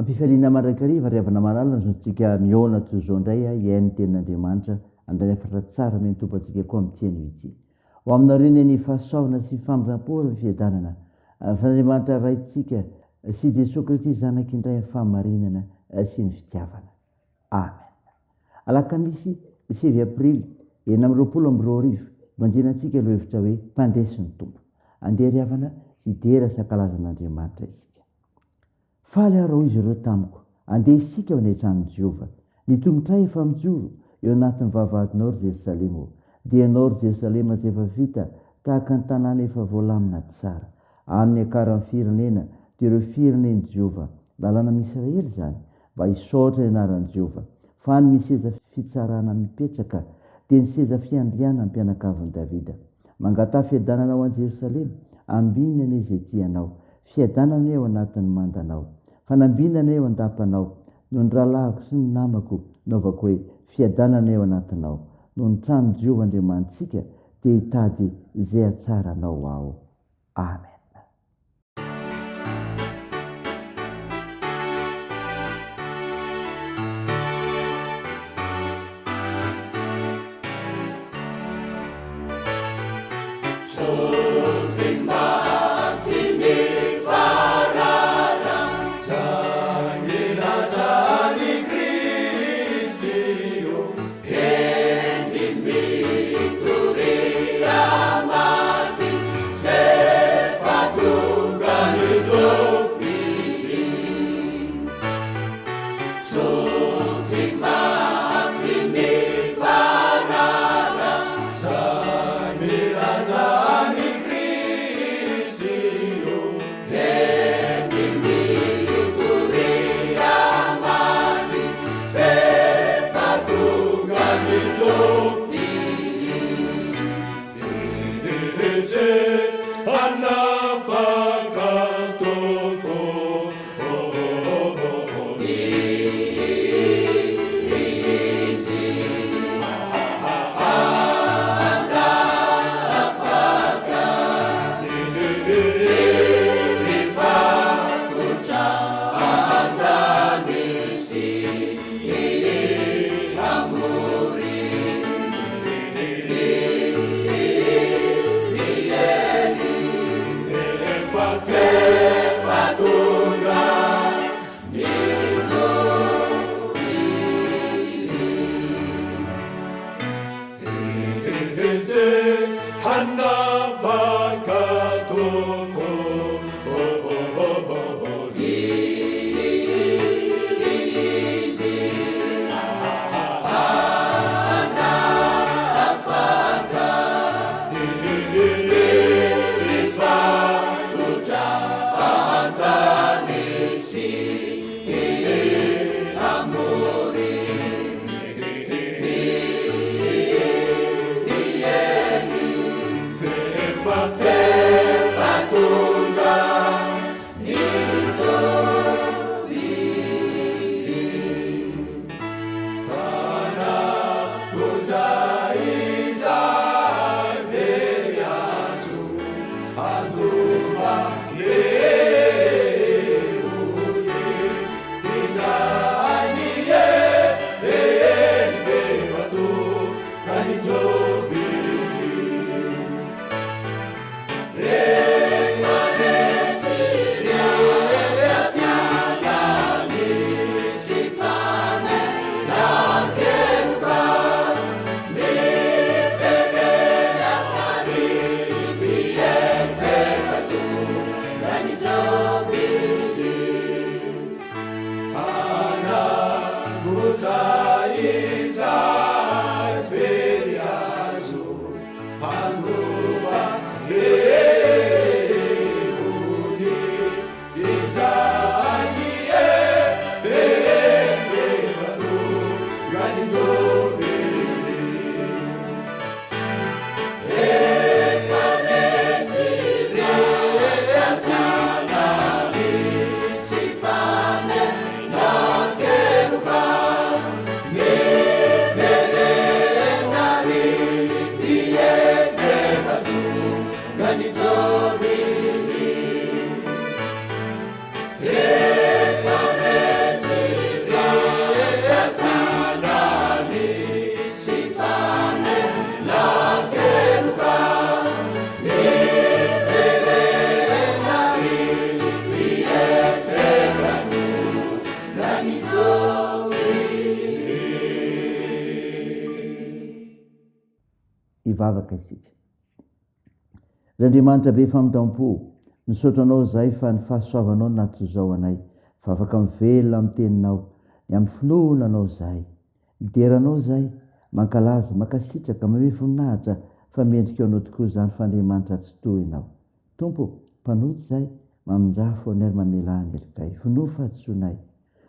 ampifaliana mandrakariva riavana maralina zontsika miona toy zao indray a iain'ny tenin'andriamanitra andray afatra tsara mentompo antsika koa amitiany ity ho aminareo ny fahasoavana sy famirampora ny fiadanana fan'andriamanitra raitsika sy Jesosy Kristy zanaky indray amin'ny fahamarinana sy ny fitiavana amen. Alakamisy 9 aprily 2020 manjenantsika lo hevitra hoe mpandresy ny tompo andeha riavana hidera sakalazan'andriamanitra isika. Faly arao izy ireo tamiko andeha isika ao an-trano Jehova ny tongotra efa mijoro eo anatin'ny vavahadinao ry Jerusalema dia anao ry Jerusalema tsy efa vita tahaka ny tanàna efa voalamina tsara amin'ny akaran'ny firenena dia ireo fireneny Jehova lalàna amin'Israely zany mba hisaotra ny anaran'i Jehova fa ny miseza fitsarana mipetraka dia ny seza fiandriana ny mpianakavin'i Davida mangatà fiadanana ao an Jerusalema ambinana izy tianao fiadanana eo anatin'ny mandanao fanambinana eo an-dapanao no ny rahalahiko sy ny namako naovako hoe fiadanana eo anatinao no ny trano Jehova Andriamantsika dia hitady izay hatsaranao ao. Amen. hivavaka isika. Ry Andriamanitra be famindram-po, misaotra anao zay fa ny fahasoavanao nato zao anay, fa afaka mivelona amin'ny teninao, ny amin'ny finoana anao zay, mideranao zay, mankalaza, mankasitraka, mame voninahitra fa mendrika anao tokoa zany fa Andriamanitra tsy tohinao. Tompo, mpanotsy zay, mamindrafo ny ary mamela angelokay, finoa fahatsoanay,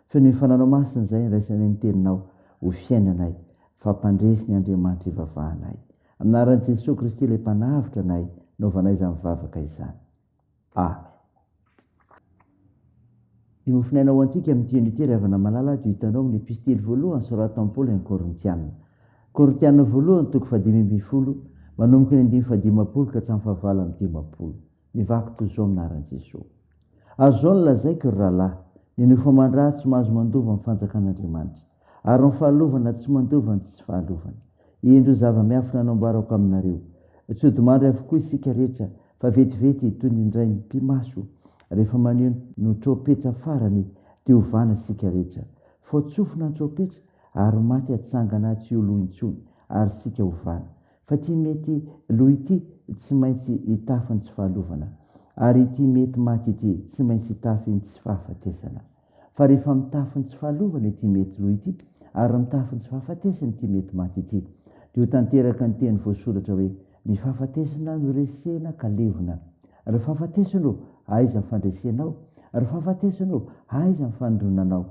fa ny fananao masiny zay nraisanay ny teninao ho fiainanay, fa mpandresy ny Andriamanitra ivavahanay. Aminaran'i Jesosy Kristy ilay mpanavitra anay, naovanay izany mivavaka izany. Amen. Ny mofinainao antsika amin'ity ity ravana malala dia hitanao amin'ny epistely voalohany soratan'i Paoly amin'ny Korintianina. Korintianina voalohany toko 5:10 manomboka ny 5:50 ka hatramin'ny 7:10. Mivaky toy izao aminaran'i Jesosy. Azo zao nolazaiko ry rahalahy, ny nofamandrà tsy mahazo mandova amin'ny fanjakan'Andriamanitra, ary ny fahalovana tsy mandova ny tsy fahalovana. Indro zava-miafina namboarako aminareo. Tsy hodimandry avokoa isika rehetra, fa vetivety toy ny indray mpimaso rehefa maneo no tropetra farany dia hovana isika rehetra. Fa tsofina ny tropetra ary maty atsangana tsy ho lo intsony ary isika hovana. Fa ty mety lo ity tsy maintsy hitafy ny tsy fahalovana, ary ity mety maty ity tsy maintsy hitafy ny tsy fahafatesana. Fa rehefa mitafy ny tsy fahalovana ity mety lo ity ary mitafy ny tsy fahafatesana ity mety maty ity, dia ho tanteraka ny teny voasoratra hoe: ny fahafatesana no resena ka levona. Ry fahafatesanao, aiza ny fandresenao? Ry fahafatesanao, aiza ny fandronanao?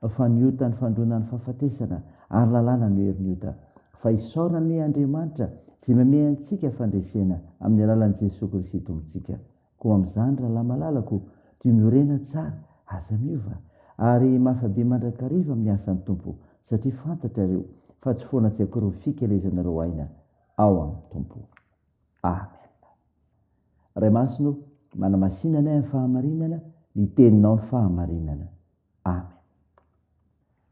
Fa niota ny fandronan'ny fahafatesana ary lalàna no herin'ota. Fa isaorany Andriamanitra izay mame antsika fandresena amin'ny alalan'i Jesosy Kristy tompontsika. Koa amin'izany rahalahy malalako, dia miorena tsara, aza miova, ary mahafabe mandrakariva amin'ny asan'ny Tompo, satria fantatrareo fa tsy foana tsy akory fikelezanareo aina ao amin'ny Tompo. Amen. Ray masino, manamasinana amin'ny fahamarinana, ny teninao ny fahamarinana. Amen.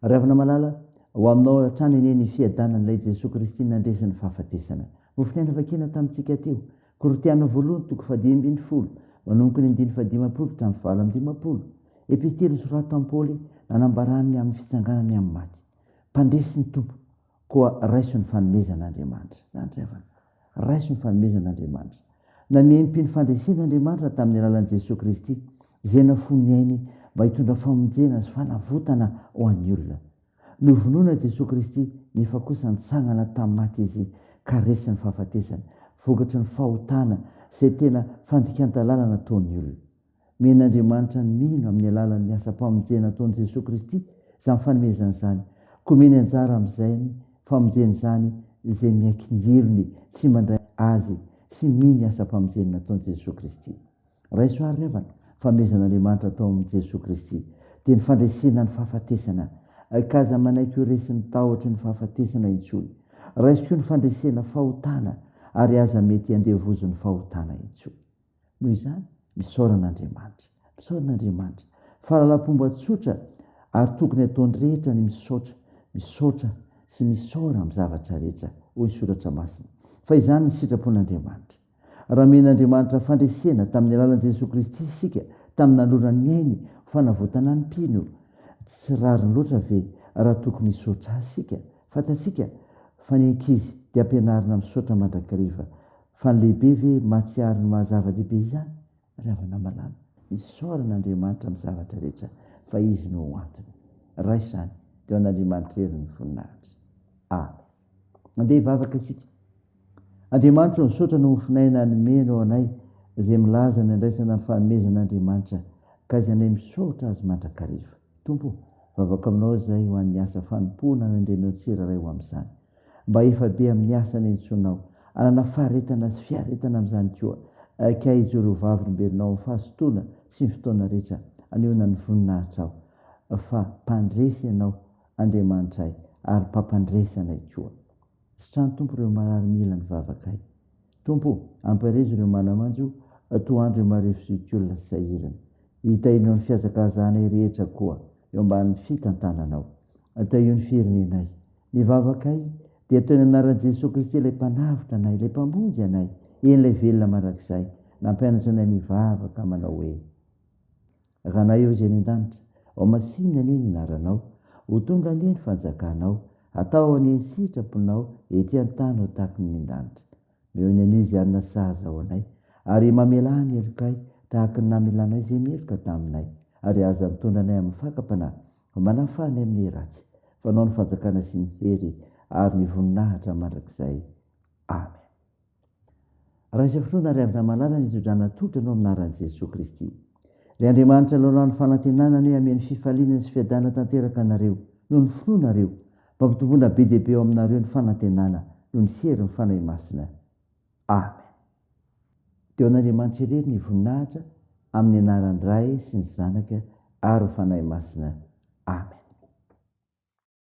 Ravina malala, ho aminao hatrany anie ny fiadanan'ilay Jesosy Kristy nandresan'ny fahafatesana. Mofinaina vakina tamintsika teo, Korintianina voalohany toko 5:10 manomboka ny 5:50 hatramin'ny 7:10. Epistely soratan'i Paoly nanambarany amin'ny fitsanganany amin'ny maty. Mpandresy ny Tompo, koa raiso ny fanomezan'Andriamanitra. Zany ravana, raiso ny fanomezan'Andriamanitra. Namempy ny fandresen'Andriamanitra tamin'ny alalan'i Jesosy Kristy, izay nafony ainy mba hitondra famonjena sy fanavotana ho an'ny olona. Novonoana Jesosy Kristy, nefa kosa nitsangana tamin'ny maty izy ka resy ny fahafatesana, vokatry ny fahotana izay tena fandikan-dalàna nataon'ny olona. Men'Andriamanitra ny mino amin'ny alalan'ny asa-pamonjena nataon'i Jesosy Kristy izany fanomezana izany, koa meny anjara amin'izay famonjena izany izay miankin-gelony sy mandray azy sy mino asa-pamonjena nataon'i Jesosy Kristy. Raisoary avana, fanomezan'Andriamanitra tao amin'i Jesosy Kristy dia ny fandresena ny fahafatesana, kaza manaiky ho resy ny tahotra ny fahafatesana intsony. Raiso koa ny fandresena fahotana, ary aza mety handevozo ny fahotana intsony. Noho izany, misaoran'Andriamanitra, misaoran'Andriamanitra. Fahalalam-pomba tsotra ary tokony ataony rehetra ny misaotra sy misaora amin'ny zavatra rehetra, hoy ny soratra masina. Fa izany ny sitrapon'Andriamanitra. Raha men'Andriamanitra fandresena tamin'ny alalan'i Jesosy Kristy isika, tamin'ny nanorany ainy fanavotana ny mpino, tsy rariny loatra ve raha tokony hisaotra isika? Fantatsika fa ny ankizy dia ampianarina misaotra mandrakariva, fa ny lehibe ve mahatsiaro ny mahazava-dehibe izany? Ravana malala, misaoran'Andriamanitra amin'ny zavatra rehetra, fa izy no antony. Raiso izany, dia an'Andriamanitra hery ny voninahitra. Amen. Andeha hivavaka isika. Andriamanitra misaotra no mofinaina nomena ao anay, izay milaza ny andraisana ny fanomezan'Andriamanitra, ka izay anay misaotra azy mandrakariva. Tompo, vavaka aminao izay ho an'ny asa fanompoana nandrenao tsiraray ho amin'izany. Mba efa be amin'ny asa ny intsonao, anana faharetana sy fiaretana amin'izany koa, ka ijoro vavolombelonao amin'ny fahasotoana sy ny fotoana rehetra, anehoana ny voninahitra ao, fa mpandresy ianao Andriamanitra ay, ary mpampandresanay koa. Sitrano Tompo ireo marary-mila ny vavakay. Tompo, amparezo ireo manamanjo, toandro marefizokiolona sy sahirana. Hitahinao ny fiazakazanay rehetra koa, eo amban'ny fitantananao. Tahinao ny firenenay. Ny vavakay dia toy ny anaran'i Jesosy Kristy ilay mpanavitra anay, ilay mpamonjy anay, en'ilay velona mandrakizay, nampianatra anay ny vavaka manao hoe: rahanay eo izay ny an-danitra, ao masinina anie ny inaranao, ho tonga anie ny fanjakanao, atao anie ny sitraponao, ety an-tany ho tahaka ny an-danitra. mehony anio izy anina sahaza ao anay ary mamela ny elokay tahaka ny namelanay zay mieloka taminay ary aza mitondra anay amin'ny fakapana manafahany amin'ny ratsy fanao ny fanjakana sy ny hery ary ny voninahitra mandrakizay. Amen. Raha izay fotoana ary avina malala ny izodrana totra no aminaran'i Jesosy Kristy. Ry Andriamanitra lalao fanantenana ny amin'ny fifalinana sy fiadana tanteraka anareo no ny finoanareo mampitombona be dehibe eo aminareo ny fanantenana no ny hery ny fanahy masina. Amen. Teo an'Andriamanitra irery ny voninahitra amin'ny anaran'ny Ray sy ny Zanaka ary ny fanahy masina. Amen.